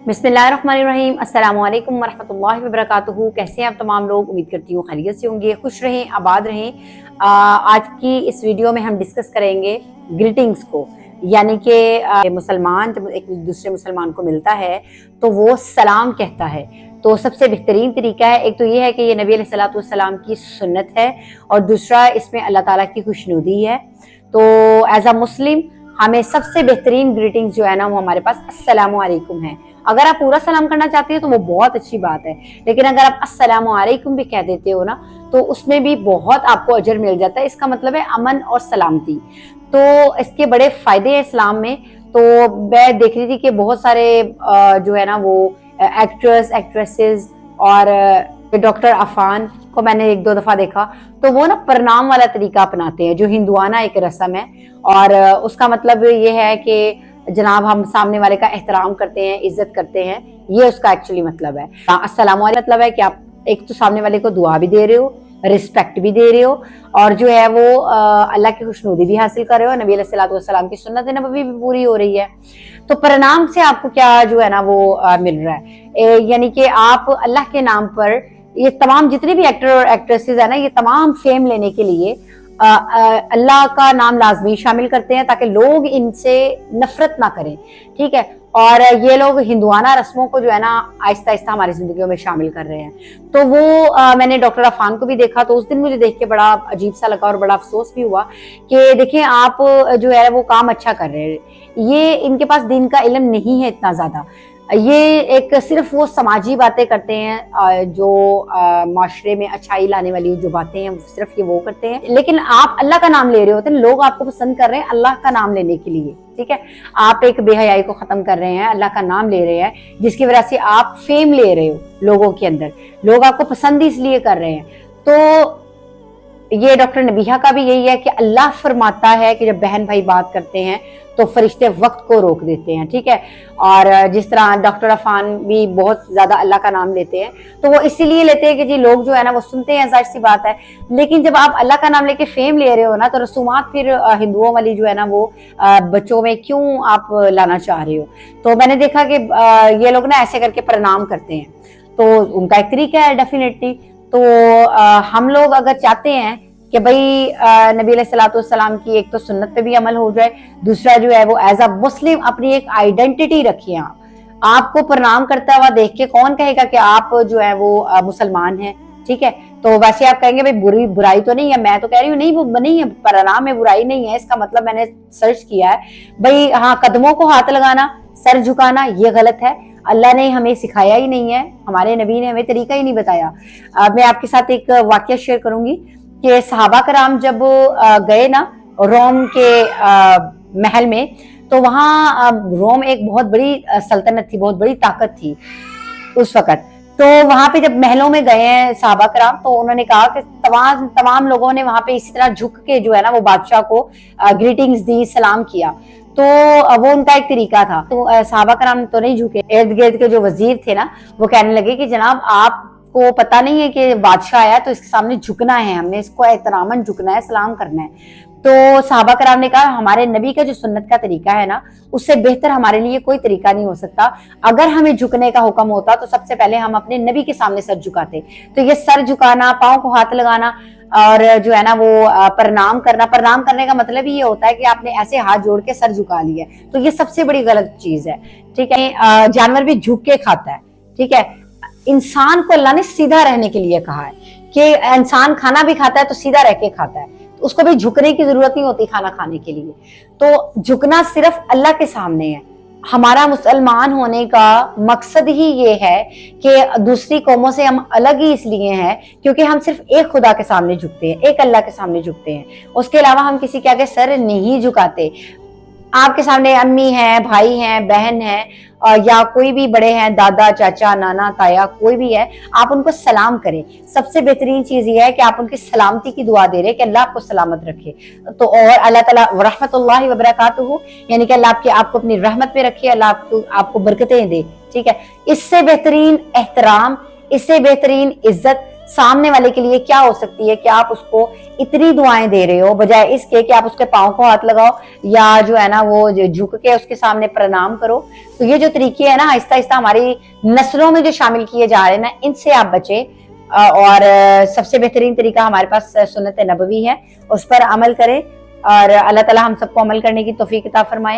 बिस्मिल्लाहिर्रहमानिर्रहीम। अस्सलाम वालेकुम वरहमतुल्लाहि वबरकातुहू। कैसे हैं आप तमाम लोग? उम्मीद करती हूँ खैरियत से होंगे, खुश रहें, आबाद रहें। आज की इस वीडियो में हम डिस्कस करेंगे ग्रीटिंग्स को, यानी कि मुसलमान जब एक दूसरे मुसलमान को मिलता है तो वो सलाम कहता है। तो सबसे बेहतरीन तरीका है, एक तो ये है कि ये नबी अलैहिस्सलातु वस्सलाम की सुन्नत है, और दूसरा इसमें अल्लाह ताला की खुशनुदी है। तो एज अ मुस्लिम हमें सबसे बेहतरीन ग्रीटिंग्स जो है ना वो हमारे पास अस्सलामु अलैकुम है। अगर आप पूरा सलाम करना चाहते हो तो वो बहुत अच्छी बात है, लेकिन अगर आप अस्सलामु अलैकुम भी कह देते हो ना तो उसमें भी बहुत आपको अजर मिल जाता है। इसका मतलब है अमन और सलामती। तो इसके बड़े फायदे हैं इस्लाम में। तो मैं देख रही थी कि बहुत सारे जो है ना वो एक्टर्स एक्ट्रेसेस और डॉक्टर अफान को मैंने एक दो दफा देखा, तो वो ना प्रणाम वाला तरीका अपनाते हैं जो हिंदुआना एक रस्म है। और उसका मतलब ये है कि जनाब हम सामने वाले का एहतराम करते हैं, इज्जत करते हैं, ये उसका एक्चुअली मतलब है। अस्सलाम वालेकुम मतलब है कि आप एक तो सामने वाले को दुआ भी दे रहे हो, रिस्पेक्ट भी दे रहे हो, और जो है वो अल्लाह की खुशनुदी भी हासिल कर रहे हो। नबी अलैहिस्सलातु वस्सलाम की सुन्नत नबवी भी पूरी हो रही है। तो प्रणाम से आपको क्या जो है ना वो मिल रहा है, यानी कि आप अल्लाह के नाम पर, ये तमाम जितने भी एक्टर और एक्ट्रेसेस है ना, ये तमाम फेम लेने के लिए अल्लाह का नाम लाजमी शामिल करते हैं ताकि लोग इनसे नफरत ना करें, ठीक है। और ये लोग हिंदुआना रस्मों को जो है ना आहिस्ता आहिस्ता हमारी जिंदगियों में शामिल कर रहे हैं। तो वो मैंने डॉक्टर अफान को भी देखा, तो उस दिन मुझे देख के बड़ा अजीब सा लगा और बड़ा अफसोस भी हुआ कि देखिए आप जो है वो काम अच्छा कर रहे हैं, ये इनके पास दीन का इल्म नहीं है इतना ज्यादा, ये एक सिर्फ वो समाजी बातें करते हैं जो माशरे में अच्छाई लाने वाली जो बातें हैं सिर्फ ये वो करते हैं। लेकिन आप अल्लाह का नाम ले रहे होते हैं, लोग आपको पसंद कर रहे हैं अल्लाह का नाम लेने के लिए, ठीक है। आप एक बेहयाई को खत्म कर रहे हैं, अल्लाह का नाम ले रहे हैं, जिसकी वजह से आप फेम ले रहे हो लोगों के अंदर, लोग आपको पसंद इसलिए कर रहे हैं। तो ये डॉक्टर नबीहा का भी यही है कि अल्लाह फरमाता है कि जब बहन भाई बात करते हैं तो फरिश्ते वक्त को रोक देते हैं, ठीक है। और जिस तरह डॉक्टर अफान भी बहुत ज्यादा अल्लाह का नाम लेते हैं, तो वो इसीलिए लेते हैं कि जी लोग जो है ना वो सुनते हैं, जाहिर सी बात है। लेकिन जब आप अल्लाह का नाम लेके फेम ले रहे हो ना, तो रसूमात फिर हिंदुओं वाली जो है ना वो बच्चों में क्यों आप लाना चाह रहे हो। तो मैंने देखा कि ये लोग ना ऐसे करके प्रणाम करते हैं, तो उनका एक तरीका है डेफिनेटली। तो हम लोग अगर चाहते हैं कि भाई नबी अलैहिस्सलातु वस्सलाम की एक तो सुन्नत पे भी अमल हो जाए, दूसरा जो है वो एज अ मुस्लिम अपनी एक आइडेंटिटी रखिए। आपको प्रणाम करता हुआ देख के कौन कहेगा कि आप जो है वो मुसलमान हैं, ठीक है। तो वैसे आप कहेंगे भाई बुराई तो नहीं है, मैं तो कह रही हूँ नहीं, वो नहीं है, प्रणाम में बुराई नहीं है। इसका मतलब मैंने सर्च किया है भाई, हाँ कदमों को हाथ लगाना, सर झुकाना ये गलत है, अल्लाह ने हमें सिखाया ही नहीं है, हमारे नबी ने हमें तरीका ही नहीं बताया। मैं आपके साथ एक वाकया शेयर करूंगी कि सहाबा कराम जब गए ना रोम के महल में, तो वहाँ रोम एक बहुत बड़ी सल्तनत थी, बहुत बड़ी ताकत थी उस वक्त। तो वहां पे जब महलों में गए हैं सहाबा कराम, तो उन्होंने कहा कि तमाम लोगों ने वहां पे इसी तरह झुक के जो है ना वो बादशाह को ग्रीटिंग्स दी, सलाम किया। तो वो उनका एक तरीका था। तो सहाबा कराम तो नहीं झुके, इर्द गिर्द के जो वजीर थे ना वो कहने लगे कि जनाब आपको पता नहीं है कि बादशाह आया तो इसके सामने झुकना है, हमने इसको एहतरामन झुकना है, सलाम करना है। तो सहाबा कराम ने कहा हमारे नबी का जो सुन्नत का तरीका है ना, उससे बेहतर हमारे लिए कोई तरीका नहीं हो सकता। अगर हमें झुकने का हुक्म होता तो सबसे पहले हम अपने नबी के सामने सर झुकाते। तो ये सर झुकाना, पाँव को हाथ लगाना और जो है ना वो प्रणाम करना, प्रणाम करने का मतलब ये होता है कि आपने ऐसे हाथ जोड़ के सर झुका लिया, तो ये सबसे बड़ी गलत चीज है, ठीक है। जानवर भी झुक के खाता है, ठीक है। इंसान को अल्लाह ने सीधा रहने के लिए कहा है कि इंसान खाना भी खाता है तो सीधा रह के खाता है, तो उसको भी झुकने की जरूरत नहीं होती खाना खाने के लिए। तो झुकना सिर्फ अल्लाह के सामने है। हमारा मुसलमान होने का मकसद ही ये है कि दूसरी कौमों से हम अलग ही इसलिए हैं क्योंकि हम सिर्फ एक खुदा के सामने झुकते हैं, एक अल्लाह के सामने झुकते हैं, उसके अलावा हम किसी के आगे सर नहीं झुकाते। आपके सामने अम्मी है, भाई हैं, बहन है, या कोई भी बड़े हैं, दादा चाचा नाना ताया कोई भी है, आप उनको सलाम करें। सबसे बेहतरीन चीज ये है कि आप उनकी सलामती की दुआ दे रहे हैं कि अल्लाह आपको सलामत रखे। तो और अल्लाह ताला रहमतुल्लाहि व बरकातुहू, यानी कि अल्लाह आपको अपनी रहमत में रखे, अल्लाह आपको बरकतें दे, ठीक है। इससे बेहतरीन एहतराम, इससे बेहतरीन इज्जत سامنے والے کے لیے کیا ہو سکتی ہے کہ آپ اس کو اتنی دعائیں دے رہے ہو بجائے اس کے کہ آپ اس کے پاؤں کو ہاتھ لگاؤ یا جو ہے نا وہ جھک کے اس کے سامنے پرنام کرو. تو یہ جو طریقے ہیں نا آہستہ آہستہ ہماری نسلوں میں جو شامل کیے جا رہے ہیں نا ان سے آپ بچیں. اور سب سے بہترین طریقہ ہمارے پاس سنت نبوی ہے, اس پر عمل کریں اور اللہ تعالی ہم سب کو عمل کرنے کی توفیق عطا فرمائے.